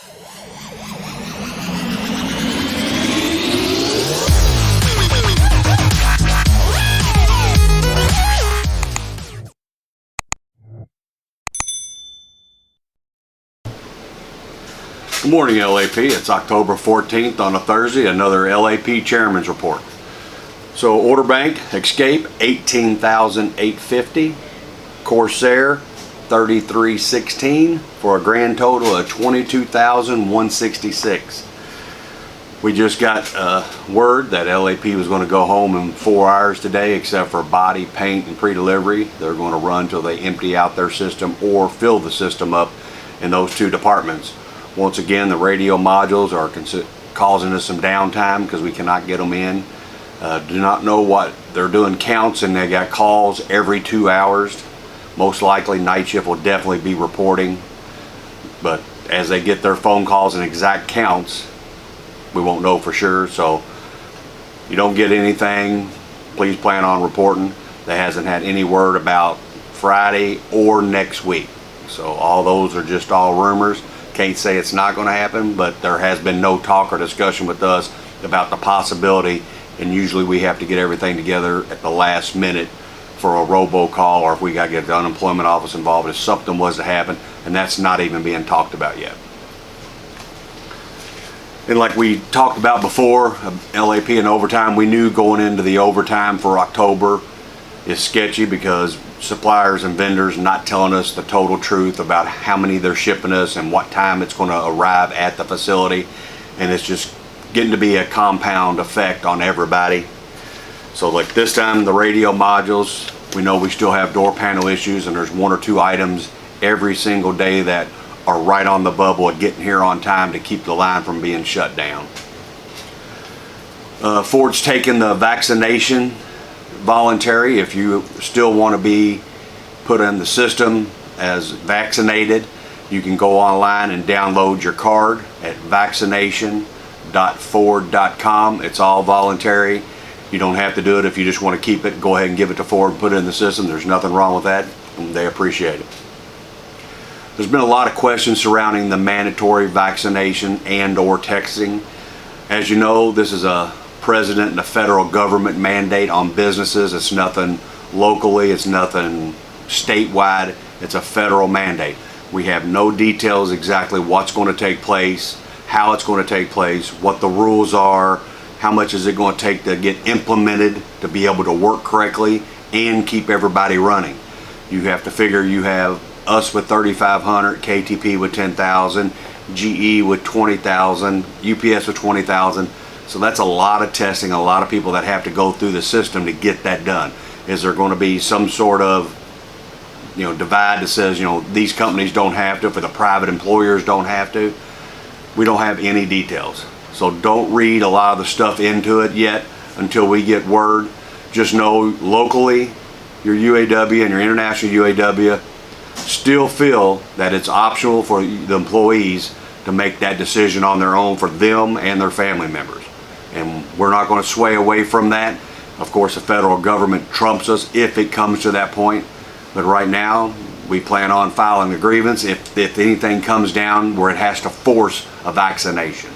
Good morning, LAP. It's October 14th on a Thursday, another LAP Chairman's Report. So order bank, Escape, 18,850. Corsair, 3316 for a grand total of 22,166. We just got word that LAP was going to go home in 4 hours today, except for body, paint, and pre-delivery. They're going to run till they empty out their system or fill the system up in those two departments. Once again, the radio modules are causing us some downtime because we cannot get them in. Do not know what they're doing counts, and they got calls every 2 hours. Most likely night shift will definitely be reporting, but as they get their phone calls and exact counts, we won't know for sure. So you don't get anything, please plan on reporting. They hasn't had any word about Friday or next week, so all those are just all rumors. Can't say it's not going to happen, but there has been no talk or discussion with us about the possibility, and usually we have to get everything together at the last minute for a robocall, or if we got to get the unemployment office involved if something was to happen, and that's not even being talked about yet. And like we talked about before, LAP and overtime, we knew going into the overtime for October is sketchy because suppliers and vendors not telling us the total truth about how many they're shipping us and what time it's going to arrive at the facility, and it's just getting to be a compound effect on everybody. So like this time, the radio modules, we know we still have door panel issues, and there's 1 or 2 items every single day that are right on the bubble of getting here on time to keep the line from being shut down. Ford's taken the vaccination voluntary. If you still want to be put in the system as vaccinated, you can go online and download your card at vaccination.ford.com. It's all voluntary. You don't have to do it. If you just want to keep it, go ahead and give it to Ford and put it in the system. There's nothing wrong with that, and they appreciate it. There's been a lot of questions surrounding the mandatory vaccination and or texting. As you know, this is a president and a federal government mandate on businesses. It's nothing locally, it's nothing statewide, it's a federal mandate. We have no details exactly what's going to take place, how it's going to take place, what the rules are, how much is it going to take to get implemented to be able to work correctly and keep everybody running. You have to figure you have us with 3,500, KTP with 10,000, GE with 20,000, UPS with 20,000. So that's a lot of testing, a lot of people that have to go through the system to get that done. Is there going to be some sort of, divide that says, these companies don't have to, for the private employers don't have to? We don't have any details. So don't read a lot of the stuff into it yet until we get word. Just know locally, your UAW and your international UAW still feel that it's optional for the employees to make that decision on their own for them and their family members. And we're not going to sway away from that. Of course, the federal government trumps us if it comes to that point. But right now, we plan on filing a grievance if anything comes down where it has to force a vaccination.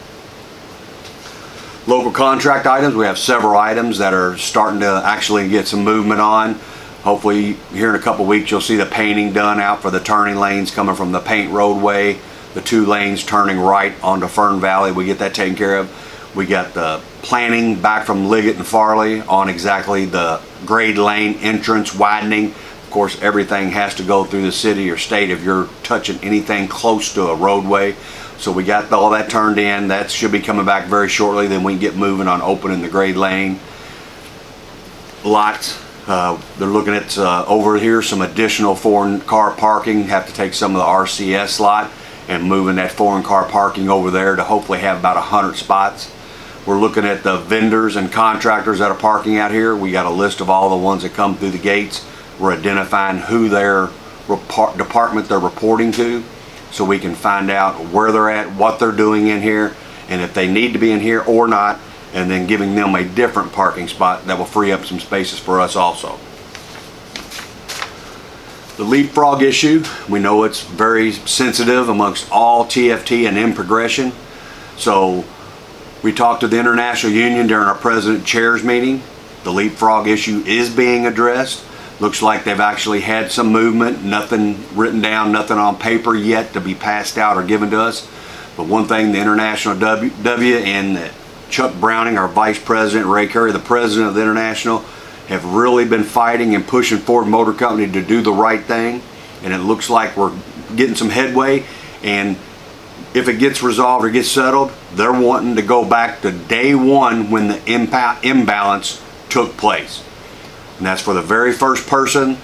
Local contract items, we have several items that are starting to actually get some movement on. Hopefully, here in a couple weeks, you'll see the painting done out for the turning lanes coming from the paint roadway, the 2 lanes turning right onto Fern Valley. We get that taken care of. We got the planning back from Liggett and Farley on exactly the grade lane entrance widening. Of course, everything has to go through the city or state if you're touching anything close to a roadway. So we got all that turned in. That should be coming back very shortly. Then we can get moving on opening the grade lane. Lots. They're looking at over here some additional foreign car parking. Have to take some of the RCS lot and moving that foreign car parking over there to hopefully have about 100 spots. We're looking at the vendors and contractors that are parking out here. We got a list of all the ones that come through the gates. We're identifying who their department they're reporting to, so we can find out where they're at, what they're doing in here, and if they need to be in here or not, and then giving them a different parking spot that will free up some spaces for us also. The leapfrog issue, we know it's very sensitive amongst all TFT and in progression. So we talked to the International Union during our President Chairs meeting. The leapfrog issue is being addressed. Looks like they've actually had some movement, nothing written down, nothing on paper yet to be passed out or given to us. But one thing, the International W and Chuck Browning, our Vice President, Ray Curry, the President of the International, have really been fighting and pushing Ford Motor Company to do the right thing, and it looks like we're getting some headway. And if it gets resolved or gets settled, they're wanting to go back to day one when the imbalance took place, and that's for the very first person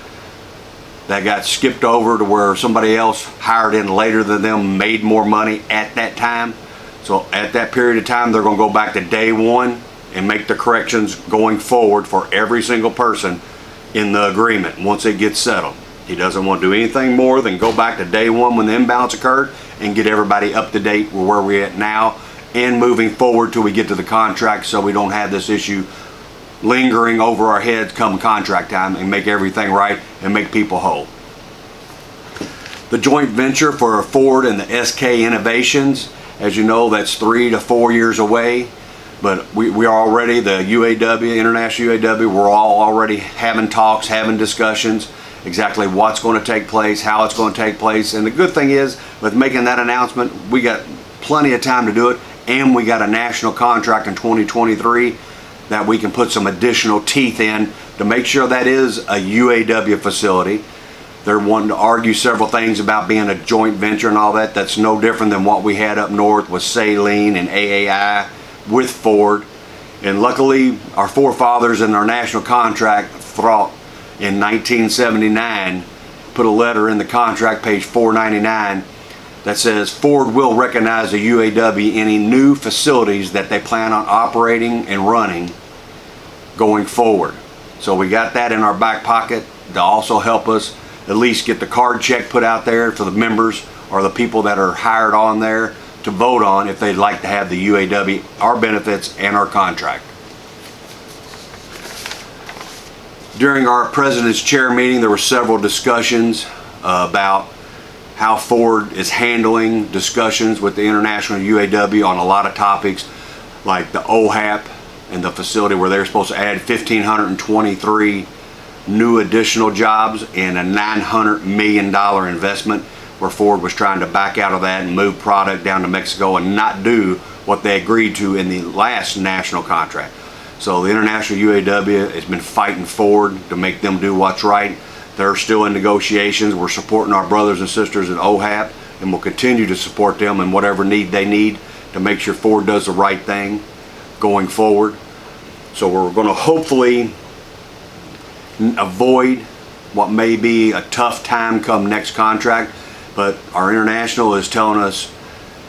that got skipped over to where somebody else hired in later than them made more money at that time. So at that period of time, they're going to go back to day one and make the corrections going forward for every single person in the agreement once it gets settled. He doesn't want to do anything more than go back to day one when the imbalance occurred and get everybody up to date with where we're at now and moving forward till we get to the contract, so we don't have this issue lingering over our heads come contract time, and make everything right and make people whole. The joint venture for Ford and the SK Innovations, as you know, that's 3 to 4 years away. But we are already, the UAW, International UAW, we're all already having talks, having discussions, exactly what's going to take place, how it's going to take place. And the good thing is, with making that announcement, we got plenty of time to do it, and we got a national contract in 2023 that we can put some additional teeth in to make sure that is a UAW facility. They're wanting to argue several things about being a joint venture and all that. That's no different than what we had up north with Saline and AAI with Ford. And luckily, our forefathers in our national contract thought in 1979 put a letter in the contract, page 499, that says Ford will recognize the UAW any new facilities that they plan on operating and running going forward. So we got that in our back pocket to also help us at least get the card check put out there for the members or the people that are hired on there to vote on if they'd like to have the UAW, our benefits, and our contract. During our President's Chair meeting, there were several discussions about how Ford is handling discussions with the International UAW on a lot of topics, like the OHAP and the facility where they're supposed to add 1,523 new additional jobs and a $900 million investment, where Ford was trying to back out of that and move product down to Mexico and not do what they agreed to in the last national contract. So the International UAW has been fighting Ford to make them do what's right. They're still in negotiations. We're supporting our brothers and sisters at OHAP, and we'll continue to support them in whatever need they need to make sure Ford does the right thing going forward. So we're going to hopefully avoid what may be a tough time come next contract, but our international is telling us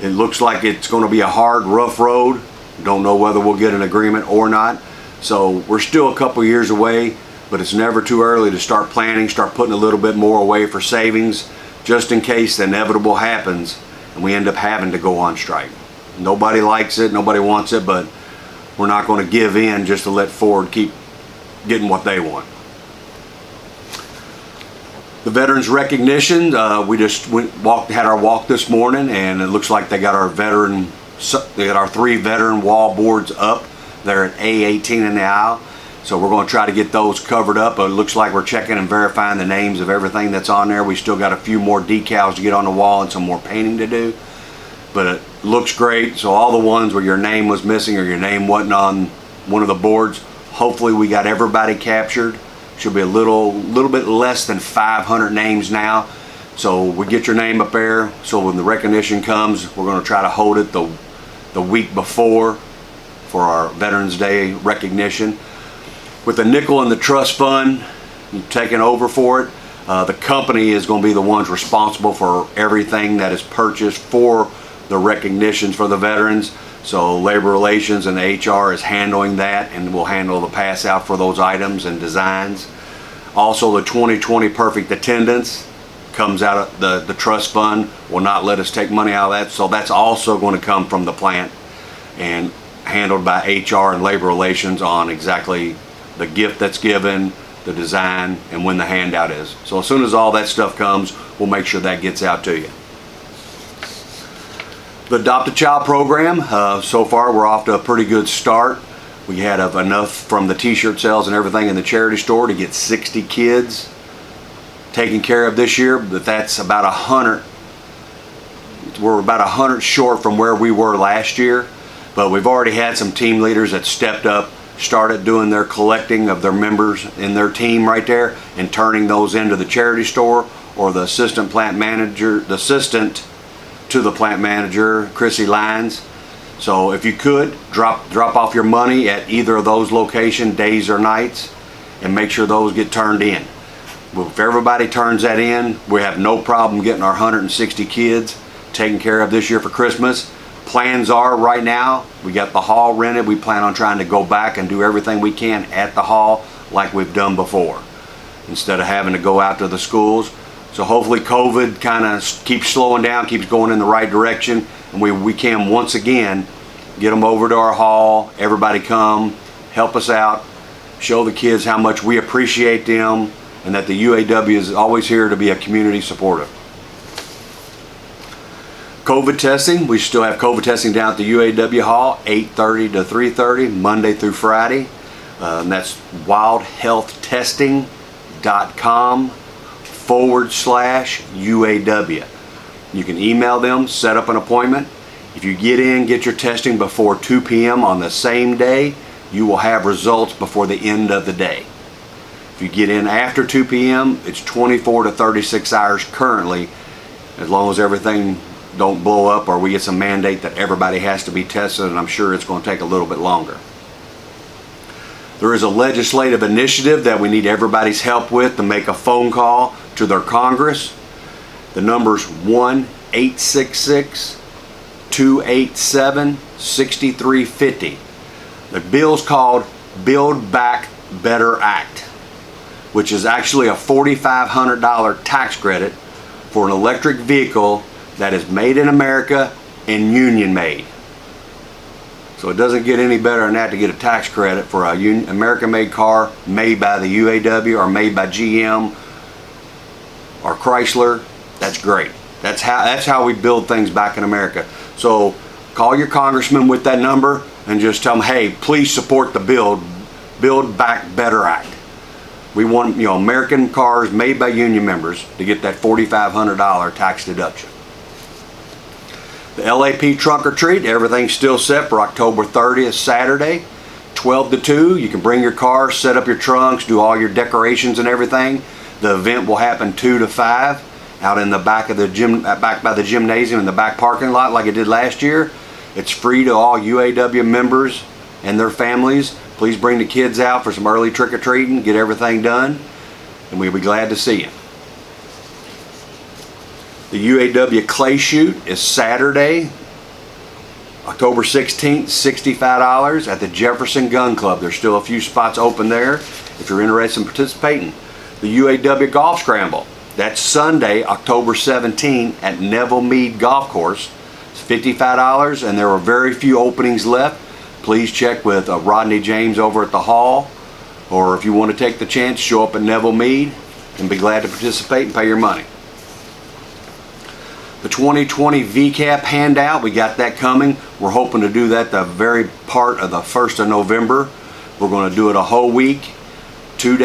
it looks like it's going to be a hard, rough road. Don't know whether we'll get an agreement or not. So we're still a couple years away, but it's never too early to start planning, start putting a little bit more away for savings, just in case the inevitable happens and we end up having to go on strike. Nobody likes it, nobody wants it, but we're not going to give in just to let Ford keep getting what they want. The veterans recognition, we just had our walk this morning, and it looks like they got our 3 veteran wall boards up there at A18 in the aisle. So we're going to try to get those covered up. It looks like we're checking and verifying the names of everything that's on there. We still got a few more decals to get on the wall and some more painting to do, but it looks great. So all the ones where your name was missing or your name wasn't on one of the boards, hopefully we got everybody captured. Should be a little bit less than 500 names now. So we get your name up there, so when the recognition comes, we're going to try to hold it the week before for our Veterans Day recognition. With the nickel and the trust fund taking over for it, the company is going to be the ones responsible for everything that is purchased for the recognitions for the veterans. So Labor Relations and HR is handling that, and we'll handle the pass out for those items and designs. Also, the 2020 perfect attendance comes out of the trust fund, will not let us take money out of that. So that's also going to come from the plant and handled by HR and Labor Relations on exactly the gift that's given, the design, and when the handout is. So as soon as all that stuff comes, we'll make sure that gets out to you. The Adopt a Child program, so far we're off to a pretty good start. We had enough from the t-shirt sales and everything in the charity store to get 60 kids taken care of this year, but that's about 100. We're about 100 short from where we were last year, but we've already had some team leaders that stepped up, started doing their collecting of their members in their team right there and turning those into the charity store, or the assistant plant manager, the assistant to the plant manager, Chrissy Lyons. So if you could drop off your money at either of those locations, days or nights, and make sure those get turned in. Well, if everybody turns that in, we have no problem getting our 160 kids taken care of this year for Christmas. Plans are right now, we got the hall rented. We plan on trying to go back and do everything we can at the hall like we've done before, instead of having to go out to the schools. So hopefully COVID kind of keeps slowing down, keeps going in the right direction, and we can once again get them over to our hall. Everybody come, help us out, show the kids how much we appreciate them, and that the UAW is always here to be a community supporter. COVID testing, we still have COVID testing down at the UAW hall, 8:30 to 3:30, Monday through Friday. And that's wildhealthtesting.com/UAW. You can email them, set up an appointment. If you get your testing before 2 p.m. on the same day, you will have results before the end of the day. If you get in after 2 p.m., it's 24 to 36 hours currently, as long as everything don't blow up or we get some mandate that everybody has to be tested, and I'm sure it's going to take a little bit longer. There is a legislative initiative that we need everybody's help with to make a phone call to their Congress. The number's 1-866-287-6350. The bill's called Build Back Better Act, which is actually a $4,500 tax credit for an electric vehicle that is made in America and union made. So it doesn't get any better than that to get a tax credit for a American made car made by the UAW or made by GM or Chrysler. That's great. That's how we build things back in America. So call your congressman with that number and just tell them, hey, please support the Build Back Better Act. We want, American cars made by union members to get that $4,500 tax deduction. The LAP Trunk or Treat, everything's still set for October 30th, Saturday, 12 to 2. You can bring your car, set up your trunks, do all your decorations and everything. The event will happen 2 to 5 out in the back of the gym, back by the gymnasium in the back parking lot like it did last year. It's free to all UAW members and their families. Please bring the kids out for some early trick-or-treating, get everything done, and we'll be glad to see you. The UAW Clay Shoot is Saturday, October 16th, $65 at the Jefferson Gun Club. There's still a few spots open there if you're interested in participating. The UAW Golf Scramble, that's Sunday, October 17th at Neville Mead Golf Course. It's $55 and there are very few openings left. Please check with Rodney James over at the hall, or if you want to take the chance, show up at Neville Mead and be glad to participate and pay your money. The 2020 V-Cap Handout, we got that coming. We're hoping to do that the very part of the 1st of November. We're going to do it a whole week. 2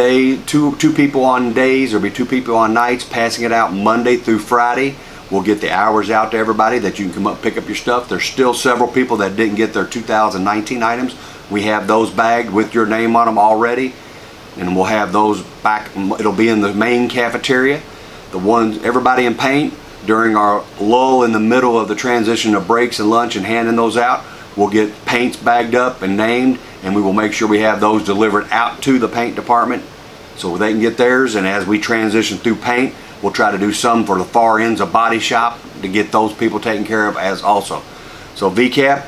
people on days, there'll be 2 people on nights, passing it out Monday through Friday. We'll get the hours out to everybody that you can come up pick up your stuff. There's still several people that didn't get their 2019 items. We have those bagged with your name on them already, and we'll have those back. It'll be in the main cafeteria. The ones, everybody in paint, during our lull in the middle of the transition of breaks and lunch and handing those out, we'll get paints bagged up and named, and we will make sure we have those delivered out to the paint department so they can get theirs. And as we transition through paint, we'll try to do some for the far ends of body shop to get those people taken care of as also. So VCAP,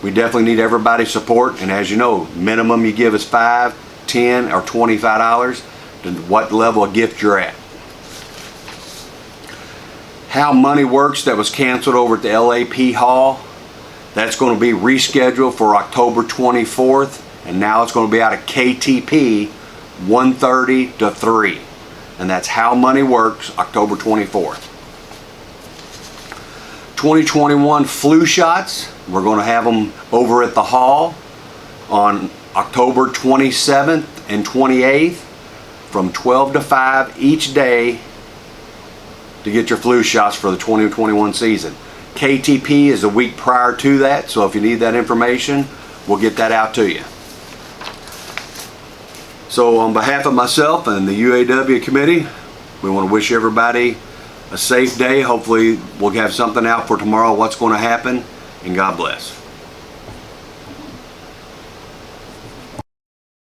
we definitely need everybody's support, and as you know, minimum you give is $5, $10, or $25 to what level of gift you're at. How Money Works that was canceled over at the LAP Hall, that's going to be rescheduled for October 24th, and now it's going to be out of KTP 1:30 to 3. And that's How Money Works, October 24th. 2021 flu shots, we're going to have them over at the hall on October 27th and 28th from 12 to 5 each day to get your flu shots for the 2021 season. KTP is a week prior to that, so if you need that information, we'll get that out to you. So on behalf of myself and the UAW committee, we want to wish everybody a safe day. Hopefully we'll have something out for tomorrow, what's going to happen, and God bless.